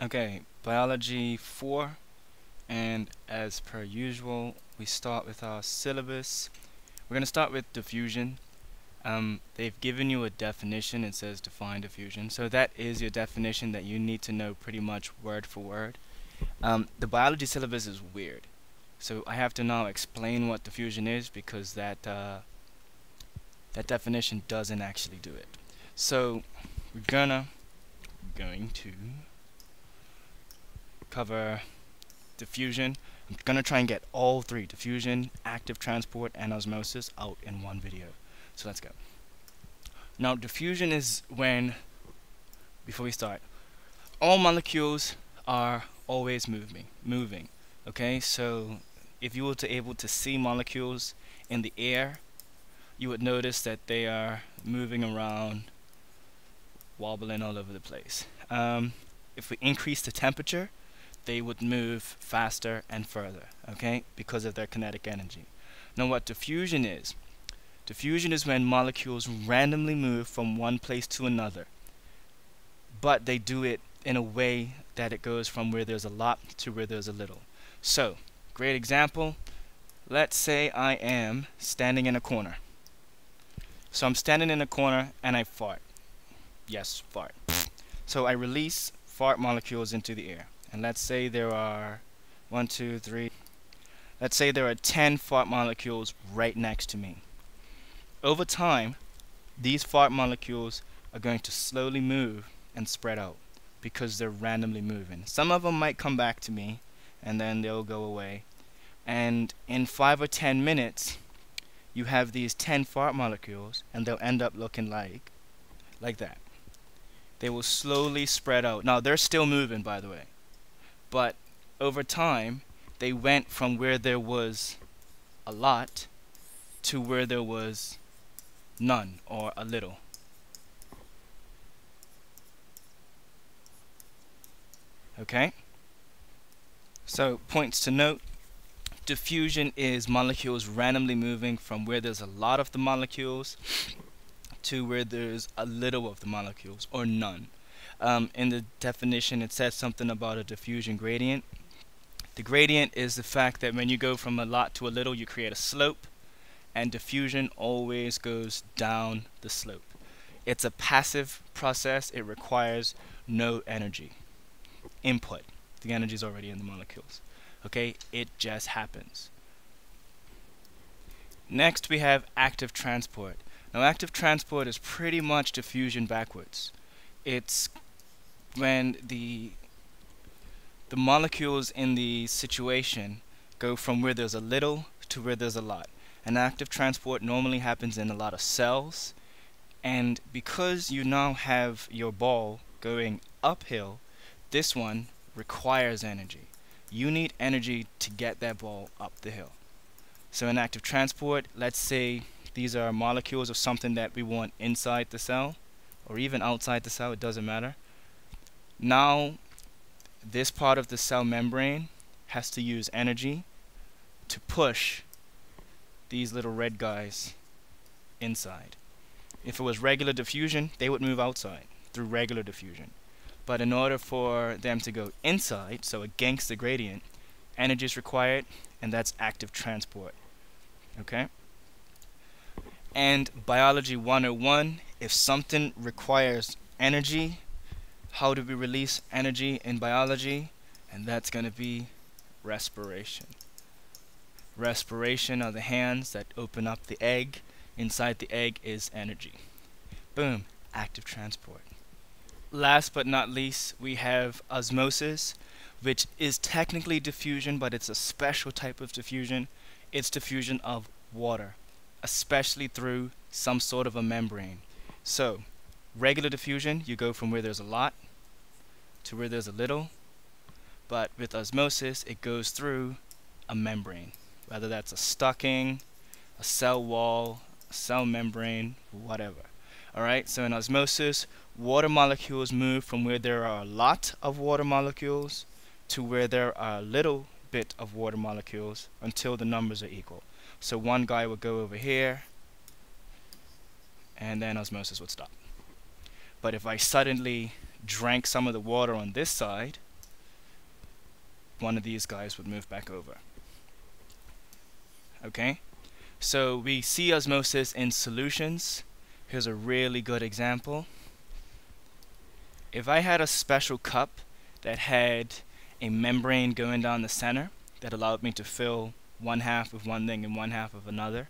Okay, Biology 4, and as per usual, we start with our syllabus. We're going to start with diffusion. They've given you a definition. It says define diffusion. So that is your definition that you need to know pretty much word for word. The biology syllabus is weird. So I have to now explain what diffusion is because that definition doesn't actually do it. So we're going to cover diffusion. I'm gonna try and get all three: diffusion, active transport, and osmosis out in one video. So let's go. Now diffusion is when, before we start, all molecules are always moving. Okay, so if you were able to see molecules in the air, you would notice that they are moving around, wobbling all over the place. If we increase the temperature, they would move faster and further, okay, because of their kinetic energy. Now what diffusion is when molecules randomly move from one place to another, but they do it in a way that it goes from where there's a lot to where there's a little. So, great example, let's say I am standing in a corner. So I'm standing in a corner and I fart. Yes, fart. So I release fart molecules into the air. And let's say there are 1, 2, 3. Let's say there are 10 fart molecules right next to me. Over time, these fart molecules are going to slowly move and spread out because they're randomly moving. Some of them might come back to me and then they'll go away. And in 5 or 10 minutes, you have these 10 fart molecules and they'll end up looking like that. They will slowly spread out. Now they're still moving, by the way. But over time, they went from where there was a lot to where there was none or a little. Okay? So, points to note. Diffusion is molecules randomly moving from where there's a lot of the molecules to where there's a little of the molecules or none. In the definition, it says something about a diffusion gradient. The gradient is the fact that when you go from a lot to a little, you create a slope, and diffusion always goes down the slope. It's a passive process. It requires no energy input. The energy is already in the molecules. Okay, it just happens. Next, we have active transport. Now, active transport is pretty much diffusion backwards. It's when the molecules in the situation go from where there's a little to where there's a lot. And active transport normally happens in a lot of cells, and because you now have your ball going uphill, this one requires energy. You need energy to get that ball up the hill. So in active transport, let's say these are molecules of something that we want inside the cell or even outside the cell, it doesn't matter. Now this part of the cell membrane has to use energy to push these little red guys inside. If it was regular diffusion, they would move outside through regular diffusion. But in order for them to go inside, so against the gradient, energy is required, and that's active transport. Okay? And Biology 101, if something requires energy, how do we release energy in biology? And that's going to be respiration. Respiration are the hands that open up the egg. Inside the egg is energy. Boom, active transport. Last but not least, we have osmosis, which is technically diffusion, but it's a special type of diffusion. It's diffusion of water, especially through some sort of a membrane. So, regular diffusion, you go from where there's a lot to where there's a little, but with osmosis, it goes through a membrane, whether that's a stocking, a cell wall, a cell membrane, whatever. Alright, so in osmosis, water molecules move from where there are a lot of water molecules to where there are a little bit of water molecules until the numbers are equal. So one guy would go over here, and then osmosis would stop. But if I suddenly drank some of the water on this side, one of these guys would move back over. Okay, so we see osmosis in solutions. Here's a really good example. If I had a special cup that had a membrane going down the center that allowed me to fill one half of one thing and one half of another,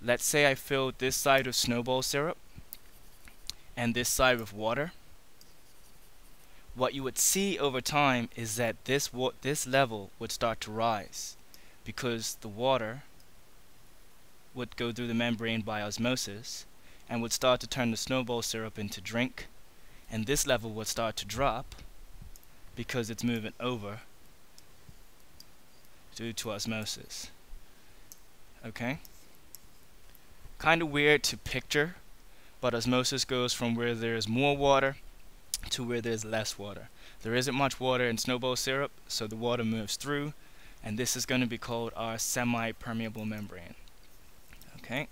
let's say I filled this side with snowball syrup and this side with water, what you would see over time is that this level would start to rise because the water would go through the membrane by osmosis and would start to turn the snowball syrup into drink, and this level would start to drop because it's moving over due to osmosis. Okay? Kind of weird to picture, but osmosis goes from where there's more water to where there's less water. There isn't much water in snowball syrup, so the water moves through, and this is going to be called our semi-permeable membrane. Okay?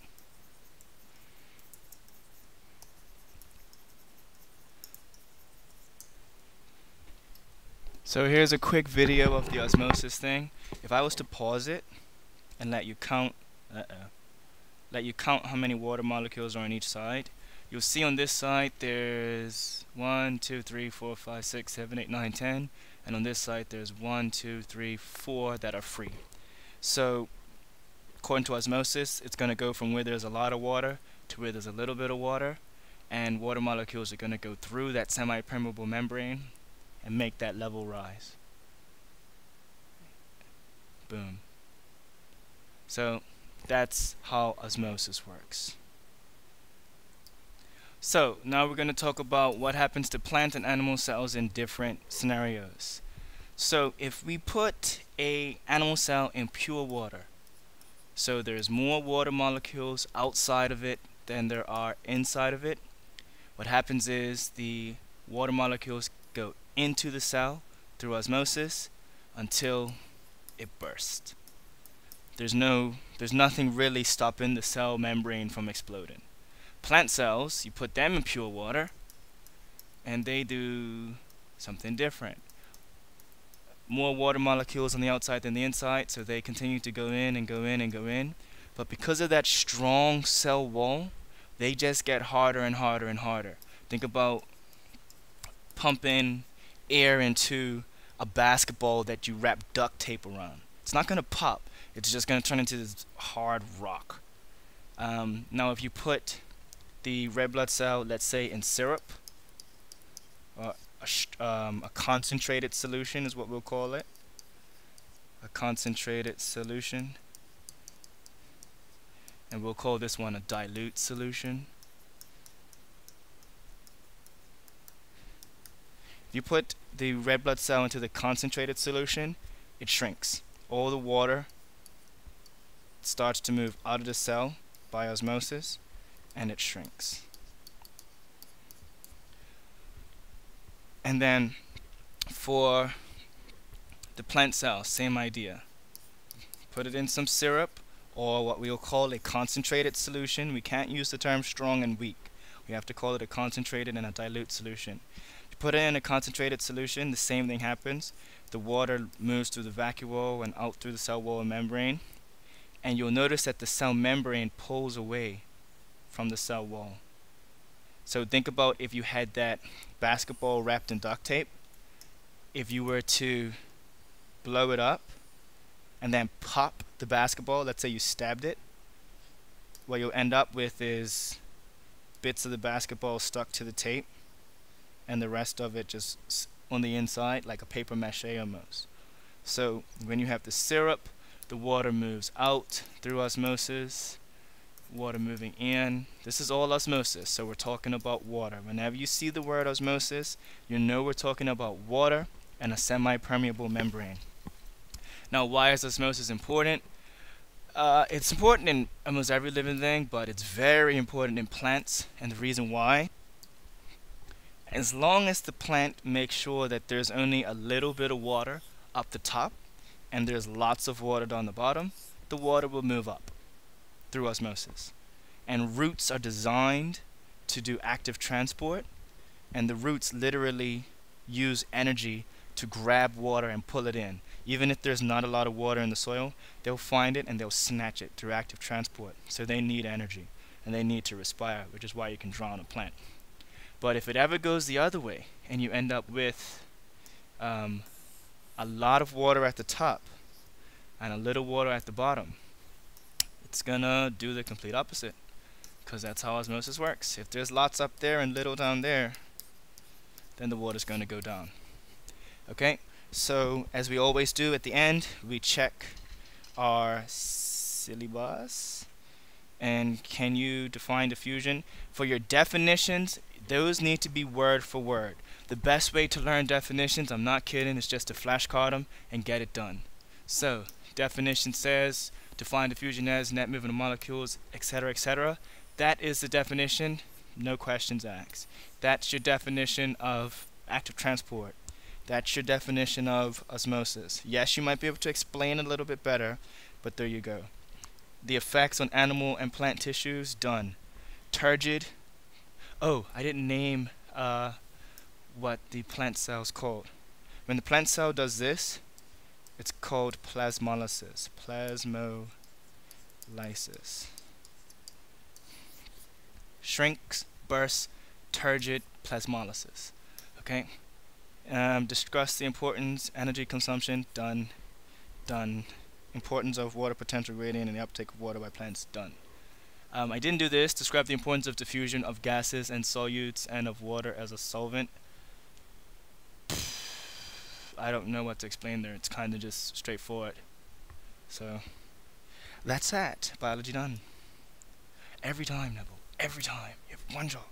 So here's a quick video of the osmosis thing. If I was to pause it and let you count how many water molecules are on each side, you'll see on this side there's 1, 2, 3, 4, 5, 6, 7, 8, 9, 10, and on this side there's 1, 2, 3, 4 that are free. So according to osmosis, it's going to go from where there's a lot of water to where there's a little bit of water, and water molecules are going to go through that semi-permeable membrane and make that level rise. Boom. So that's how osmosis works. So now we're going to talk about what happens to plant and animal cells in different scenarios. So if we put an animal cell in pure water, so there's more water molecules outside of it than there are inside of it, what happens is the water molecules go into the cell through osmosis until it bursts. There's nothing really stopping the cell membrane from exploding. Plant cells, you put them in pure water and they do something different. More water molecules on the outside than the inside, so they continue to go in and go in and go in. But because of that strong cell wall, they just get harder and harder and harder. Think about pumping air into a basketball that you wrap duct tape around. It's not going to pop. It's just going to turn into this hard rock. Now if you put the red blood cell, let's say in syrup, or a concentrated solution is what we'll call it. A concentrated solution. And we'll call this one a dilute solution. If you put the red blood cell into the concentrated solution, it shrinks. All the water starts to move out of the cell by osmosis, and it shrinks. And then for the plant cell, same idea. Put it in some syrup, or what we'll call a concentrated solution. We can't use the term strong and weak. We have to call it a concentrated and a dilute solution. If you put it in a concentrated solution, the same thing happens. The water moves through the vacuole and out through the cell wall and membrane, and you'll notice that the cell membrane pulls away from the cell wall. So think about if you had that basketball wrapped in duct tape. If you were to blow it up and then pop the basketball, let's say you stabbed it, what you'll end up with is bits of the basketball stuck to the tape and the rest of it just on the inside like a paper mache almost. So when you have the syrup, the water moves out through osmosis, water moving in. This is all osmosis, so we're talking about water. Whenever you see the word osmosis, you know we're talking about water and a semi-permeable membrane. Now, why is osmosis important? It's important in almost every living thing, but it's very important in plants, and the reason why, as long as the plant makes sure that there's only a little bit of water up the top and there's lots of water down the bottom, the water will move up through osmosis. And roots are designed to do active transport, and the roots literally use energy to grab water and pull it in. Even if there's not a lot of water in the soil, they'll find it and they'll snatch it through active transport. So they need energy and they need to respire, which is why you can drown a plant. But if it ever goes the other way and you end up with a lot of water at the top and a little water at the bottom, it's gonna do the complete opposite, because that's how osmosis works. If there's lots up there and little down there, then the water's gonna go down. Okay, so as we always do at the end, we check our syllabus. And can you define diffusion? For your definitions, those need to be word for word. The best way to learn definitions, I'm not kidding, is just to flashcard them and get it done. So, definition says, define diffusion as net movement of molecules, etc., etc. That is the definition, no questions asked. That's your definition of active transport. That's your definition of osmosis. Yes, you might be able to explain a little bit better, but there you go. The effects on animal and plant tissues, done. Turgid. Oh, I didn't name what the plant cell's called. When the plant cell does this, it's called plasmolysis. Plasmolysis. Shrinks, bursts, turgid, plasmolysis. Okay? Discuss the importance, energy consumption, done. Done. Importance of water potential gradient and the uptake of water by plants, done. I didn't do this. Describe the importance of diffusion of gases and solutes and of water as a solvent. I don't know what to explain there. It's kind of just straightforward. So, that's that. Biology done. Every time, Neville. Every time. You have one job.